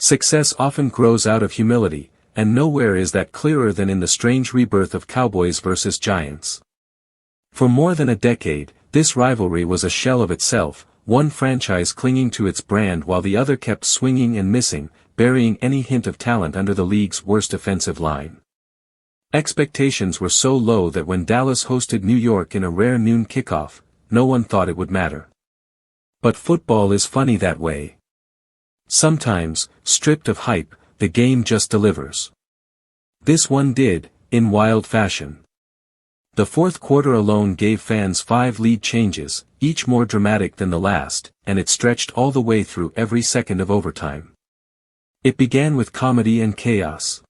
Success often grows out of humility, and nowhere is that clearer than in the strange rebirth of Cowboys versus Giants. For more than a decade, this rivalry was a shell of itself, one franchise clinging to its brand while the other kept swinging and missing, burying any hint of talent under the league's worst offensive line. Expectations were so low that when Dallas hosted New York in a rare noon kickoff, no one thought it would matter. But football is funny that way. Sometimes, stripped of hype, the game just delivers. This one did, in wild fashion. The fourth quarter alone gave fans 5 lead changes, each more dramatic than the last, and it stretched all the way through every second of overtime. It began with comedy and chaos.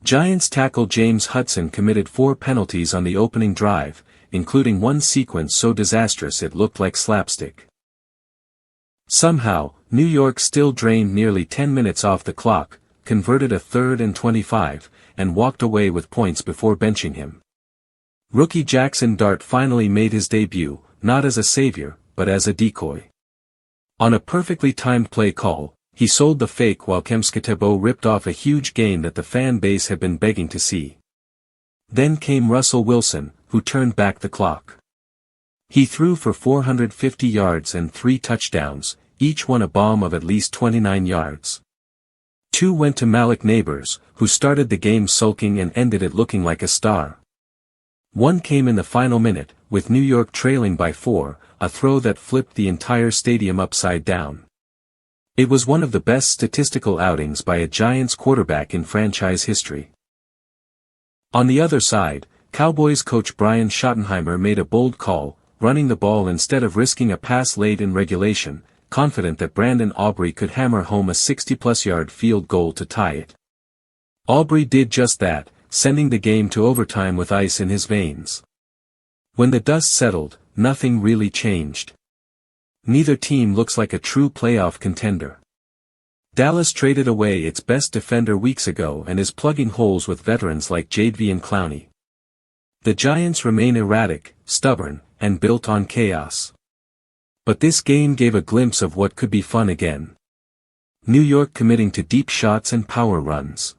Giants tackle James Hudson committed 4 penalties on the opening drive, including one sequence so disastrous it looked like slapstick. Somehow, New York still drained nearly 10 minutes off the clock, converted a 3rd and 25, and walked away with points before benching him. Rookie Jaxson Dart finally made his debut, not as a savior, but as a decoy. On a perfectly timed play call, he sold the fake while Skattebo ripped off a huge gain that the fan base had been begging to see. Then came Russell Wilson, who turned back the clock. He threw for 450 yards and 3 touchdowns, each one a bomb of at least 29 yards. 2 went to Malik Nabers, who started the game sulking and ended it looking like a star. 1 came in the final minute, with New York trailing by 4, a throw that flipped the entire stadium upside down. It was one of the best statistical outings by a Giants quarterback in franchise history. On the other side, Cowboys coach Brian Schottenheimer made a bold call, running the ball instead of risking a pass late in regulation, confident that Brandon Aubrey could hammer home a 60-plus yard field goal to tie it. Aubrey did just that, sending the game to overtime with ice in his veins. When the dust settled, nothing really changed. Neither team looks like a true playoff contender. Dallas traded away its best defender weeks ago and is plugging holes with veterans like Jadeveon Clowney. The Giants remain erratic, stubborn, and built on chaos. But this game gave a glimpse of what could be fun again. New York committing to deep shots and power runs.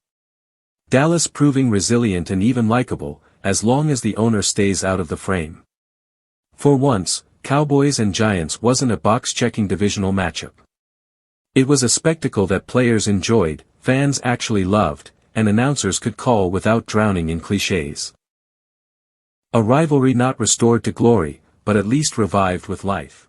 Dallas proving resilient and even likable, as long as the owner stays out of the frame. For once, Cowboys and Giants wasn't a box-checking divisional matchup. It was a spectacle that players enjoyed, fans actually loved, and announcers could call without drowning in cliches. A rivalry not restored to glory, but at least revived with life.